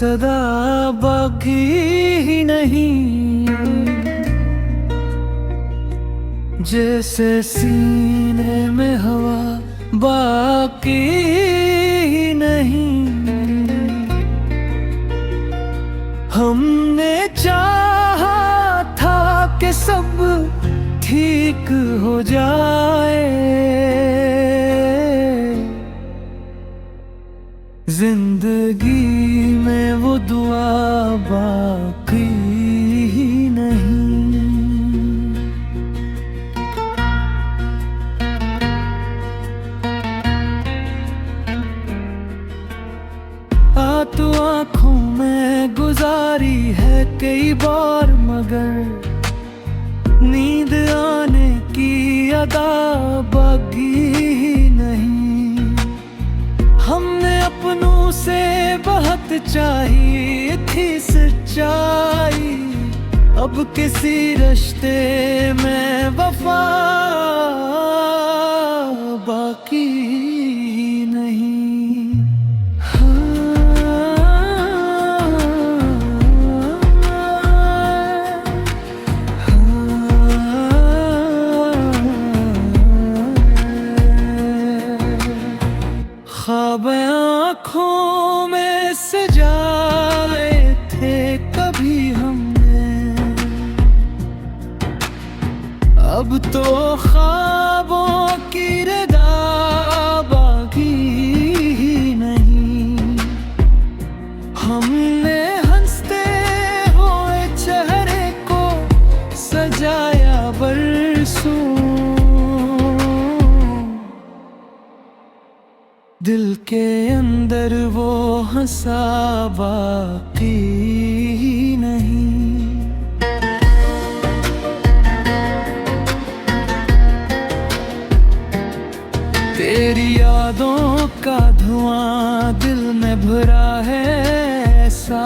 सदा बाकी ही नहीं, जैसे सीने में हवा बाकी ही नहीं। हमने चाहा था कि सब ठीक हो जाए, जिंदगी में वो दुआ बाकी ही नहीं। तो आँखों में गुजारी है कई बार, मगर नींद आने की अदा बाकी ही नहीं। हमने अपनों से बहुत चाहिए थी सच्चाई, अब किसी रिश्ते में वफा बाकी ही नहीं। ख्वाब आँखों में सजाए थे कभी हमने, अब तो ख्वाबों की रदा बाकी ही नहीं। हमने हंसते हुए चेहरे को सजाया बरसों, दिल के अंदर वो हंसा बाकी ही नहीं। तेरी यादों का धुआं दिल में भरा है ऐसा,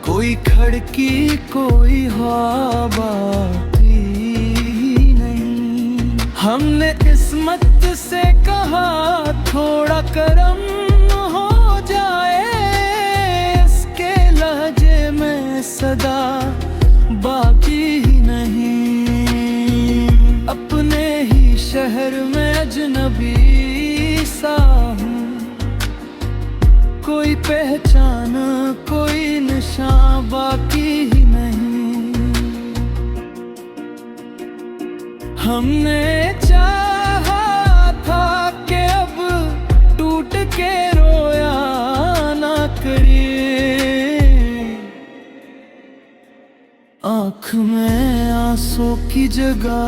कोई खिड़की कोई हवा बाकी ही नहीं। हमने किस्मत से कहा थोड़ा करम हो जाए, इसके लहजे में सदा बाकी ही नहीं। अपने ही शहर में अजनबी सा हूँ, कोई पहचान कोई निशान बाकी ही नहीं। हमने चाहा था कि अब टूट के रोया ना करिए, आँख में आंसू की जगह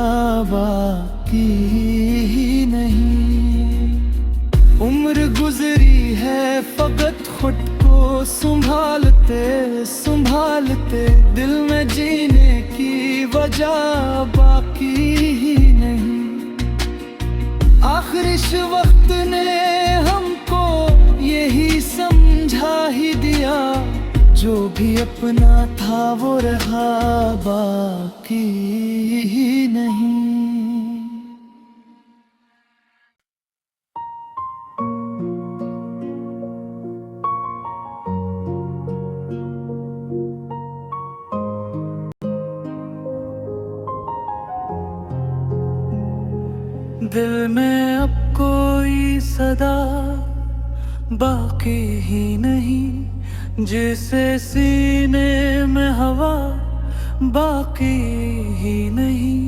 बाकी ही नहीं। उम्र गुजरी है फकत खुद को संभालते संभालते, दिल में जीने की वजह बाकी ही नहीं। आखिर इस वक्त ने हमको यही समझा ही दिया, जो भी अपना था वो रहा बाकी ही नहीं। दिल में अब कोई सदा बाकी ही नहीं, जैसे सीने में हवा बाकी ही नहीं।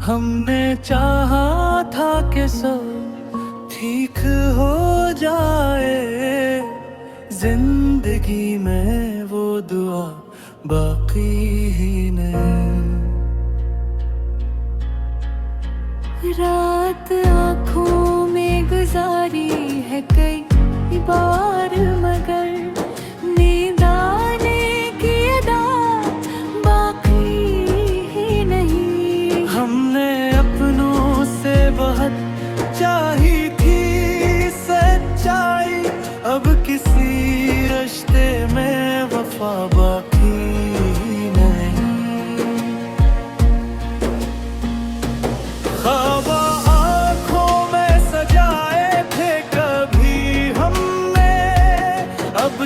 हमने चाहा था कि सब ठीक हो जाए, जिंदगी में वो दुआ बाकी ही नहीं। रात आँखों में गुजारी है कई बार, मगर नींद आने की अदा बाकी ही नहीं। हमने अपनों से बहुत चाही थी सच्चाई, अब किसी रिश्ते में वफा बाकी नहीं। ख्वाब आँखों में सजाए थे कभी हमने, अब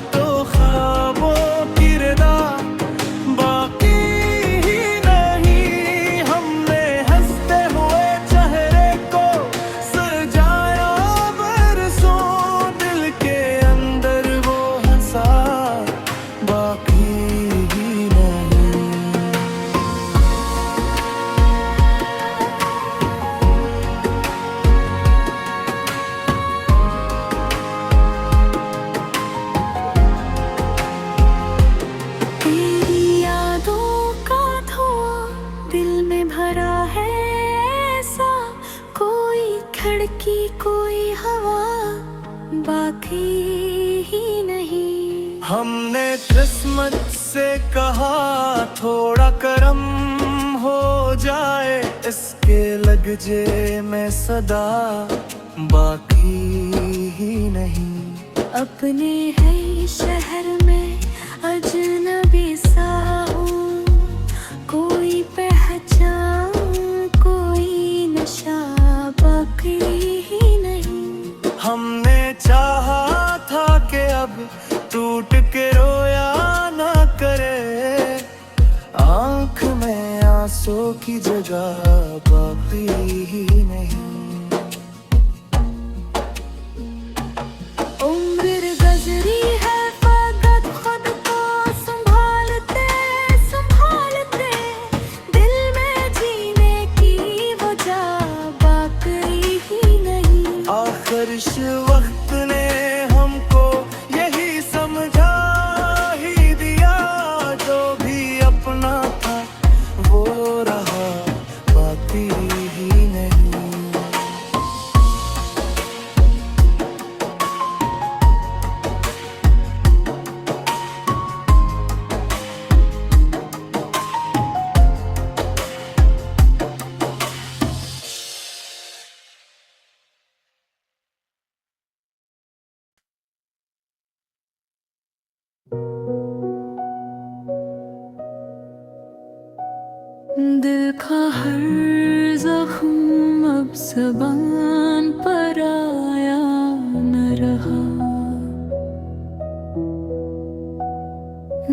की कोई हवा बाकी ही नहीं। हमने किस्मत से कहा थोड़ा करम हो जाए, इसके लगजे में सदा बाकी ही नहीं। अपने है शहर में अजनबी सा हूँ, कोई पहचान कोई नशा बाकी ही नहीं। हमने चाहा था कि अब टूट के रोया ना करे, आँख में आंसू की जगह बाकी ही नहीं। उम्र गुजरी है फकत खुद को संभालते संभालते, दिल में जीने की वजह बाकी ही नहीं। आखिर इस वक्त ने हमको यही समझा ही दिया, जो भी अपना था वो रहा बाकी ही नहीं। दिल का हर जख्म अब ज़बान पर आया न रहा,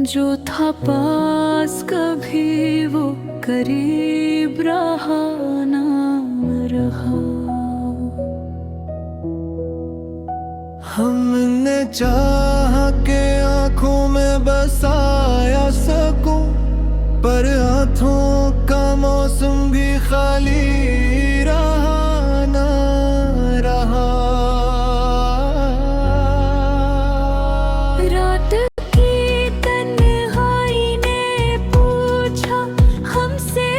जो था पास कभी वो करीब रहा ना रहा। हमने चाहा के आँखों में बसाया सकूं, पर हाथों का मौसम भी खाली रहा ना रहा। रात की तन्हाई ने पूछा हमसे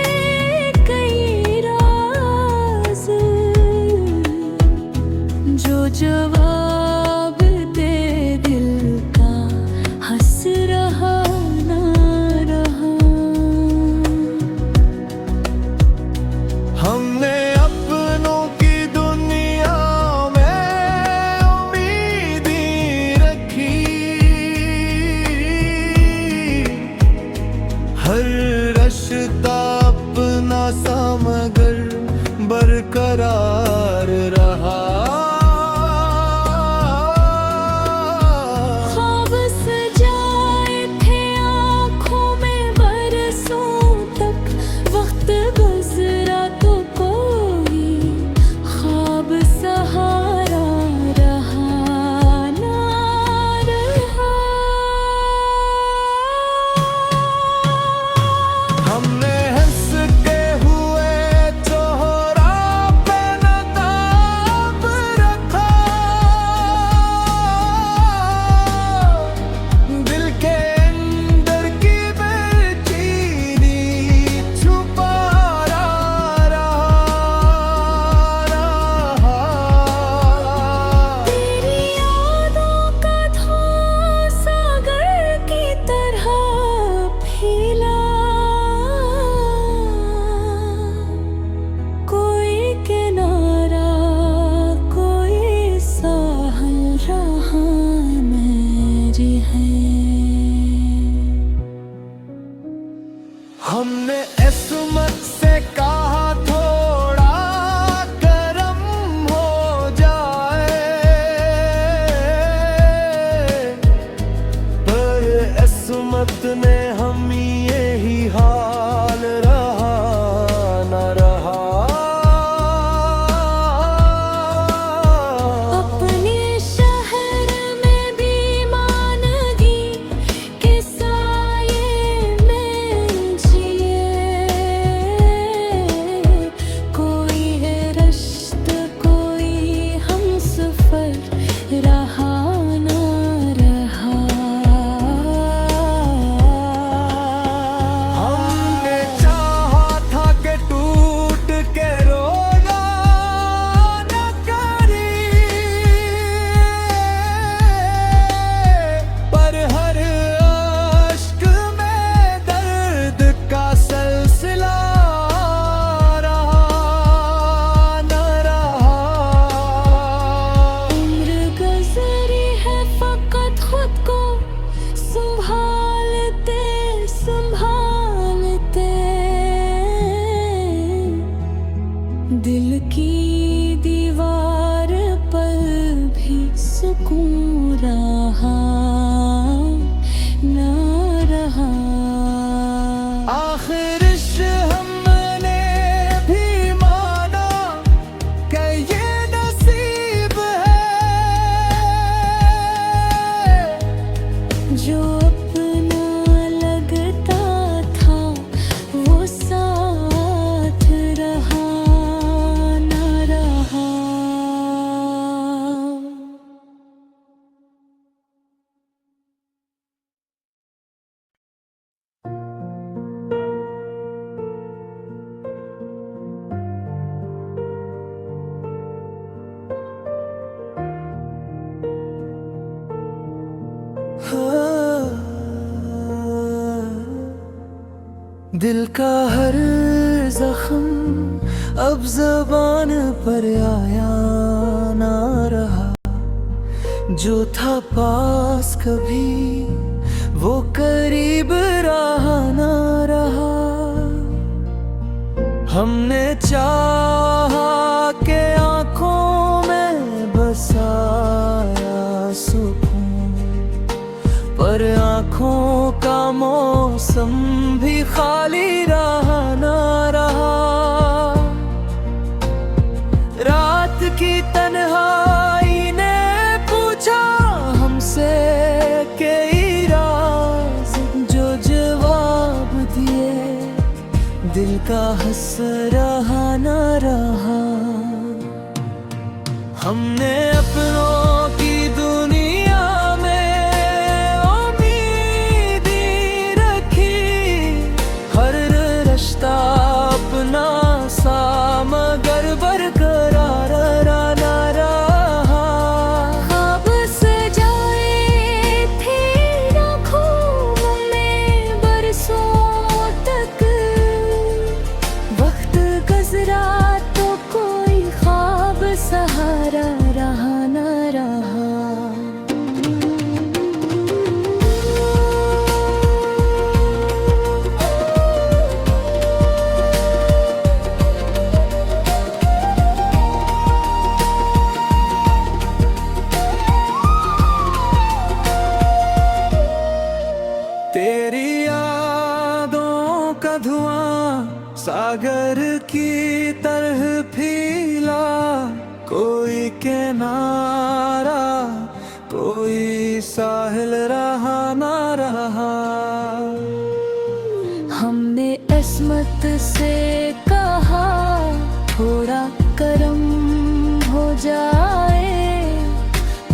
कई राज, जो जवाब दे दिल का हंस रहा ना रहा। हमने अपनों की दुनिया में उम्मीद रखी, हर रिश्ता अपना सा मगर बरकरार रहा। ख्वाब सजाए थे आँखों में बरसों तक, वक्त गुजरा तो कोई ख्वाब सहारा रहा ना रहा। हमने हंस के हुए चेहरा पे नदान दिल की दीवार पर भी सुकून रहा ना रहा। आखिर हमने भी माना कि ये नसीब है। जो अपना लगता था वो साथ रहा ना रहा। दिल का हर जख्म अब ज़बान पर आया ना रहा। जो था पास कभी वो करीब रहा ना रहा। हमने चाहा के आंखों में बसाया सुकून, पर आंखों का मौसम भी खाली रहा ना रहा। रात की तन्हाई ने पूछा हमसे कई राज, जो जवाब दिए दिल का हंस रहा ना रहा। हमने अपनों की दुनिया में उम्मीदी रखी, हर रिश्ता अपना सा मगर बरकरार ना रहा। ख्वाब सजाए थे आँखों में बरसों तक, वक्त गुजरा तो कोई ख्वाब सहारा रहा ना रहा। तेरी यादों का धुआं सागर की तरह फैला, कोई किनारा कोई साहिल रहा ना रहा। हमने अस्मत से कहा थोड़ा करम हो जाए,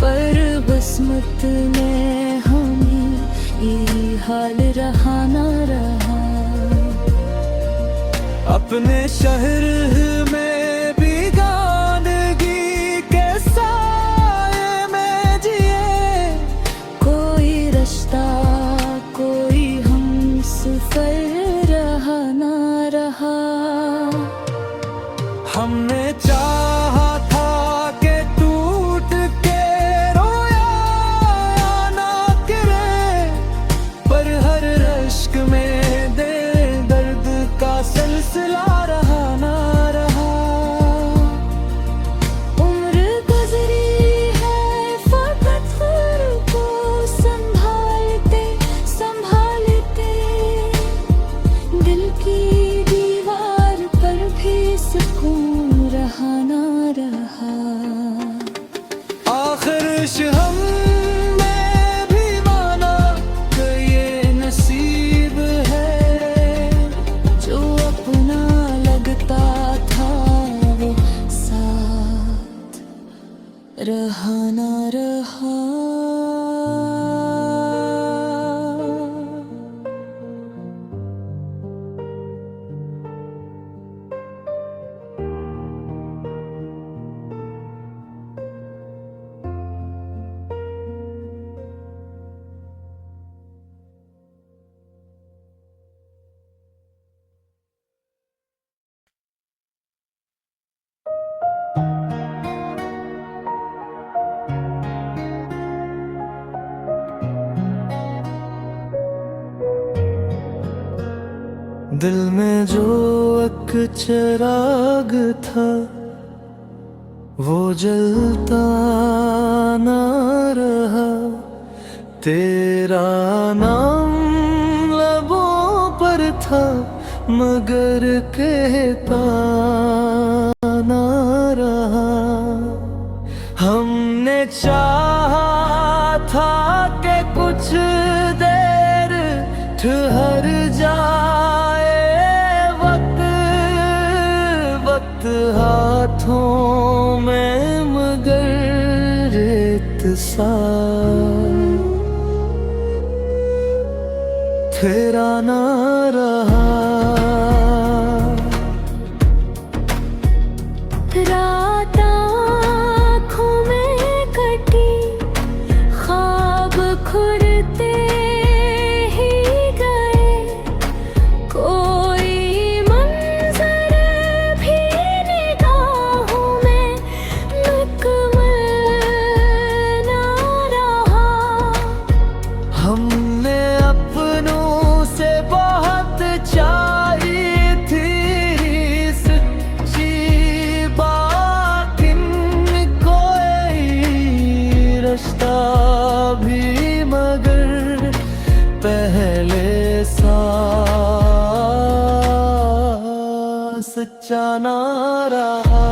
पर किस्मत ने हमें ये हाल रहा ना रहा। अपने शहर में भी गानगी के साए में जिए, कोई रास्ता कोई हमसफर रहा ना रहा। हमने चाहा था कि टूट के रोया ना गिरे, पर हर रश्क में दे दर्द का सिलसिला रहा ना रहा। उम्र गुजरी है फकत खुद को संभालते संभालते, दिल की दीवार पर भी सुकून रहा ना दिल में जो एक चिराग था वो जलता ना रहा। तेरा नाम लबों पर था मगर कहता ना रहा। हमने चाहा था कि कुछ देर ठहर जाए वक्त, वक्त हाथों में मगर रेत सा तेरा ना रहा। रात आँखों में कटी, ख्वाब खुरते ही गए, कोई मंजर भी निगाहों में मुकम्मल ना रहा। हमने अपनों से बहुत चाही थी सच्ची बात, कोई रिश्ता भी मगर पहले सा सच्चा ना रहा।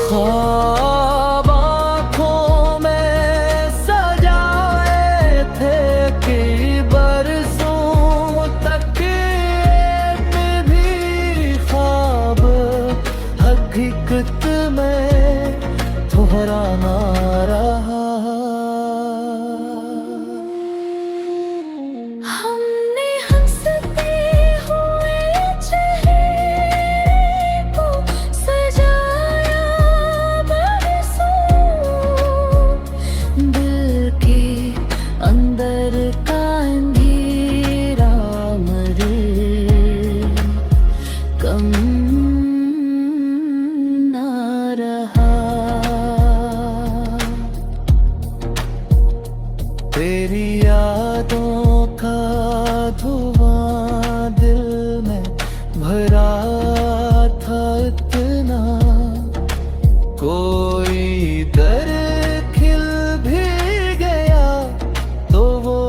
ख्वाब आँखों में सजाए थे कि बरसों तक में भी ख्वाब हकीकत में दोहरा ना रहा। हमने हंसते हुए चेहरे को सजाया बरसों, दिल के अंदर का अंधेरा मरे कम ना रहा। तेरी यादों का धुआं दिल में भरा था इतना, कोई दर्द खिल भी गया तो वो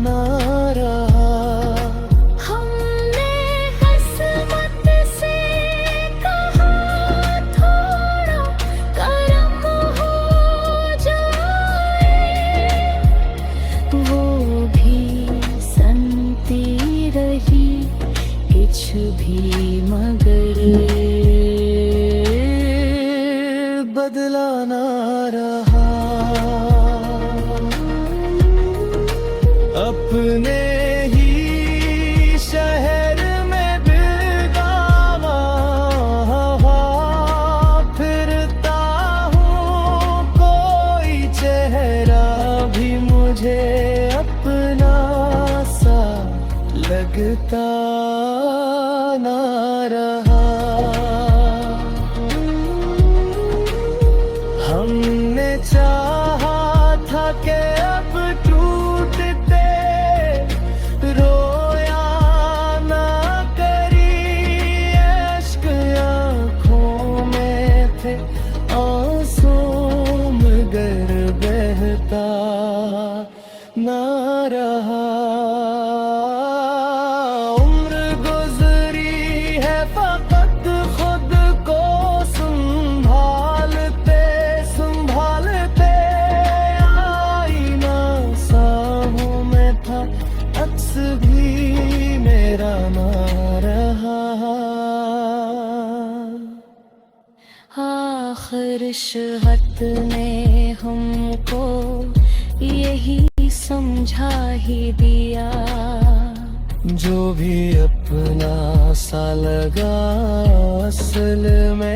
ना रहा। हमने किस्मत से कहा थोड़ा करम हो जाए, वो भी संती रही कुछ भी मगर बदला ना रहा। अपने ही शहर में बेगाना फिरता हूँ, कोई चेहरा भी मुझे अपना सा लगता ना रहा। हमने चाहा था कि अब टूटते रोया ना करी, अश्क आँखों में थे आंसू मगर बहता ना रहा। उम्र गुजरी है फकत खुद को संभालते संभालते, आईना सामों में था अक्स भी मेरा ना रहा। आखिर शहत ने हमको यही समझा ही दिया, जो भी अपना सा लगा असल में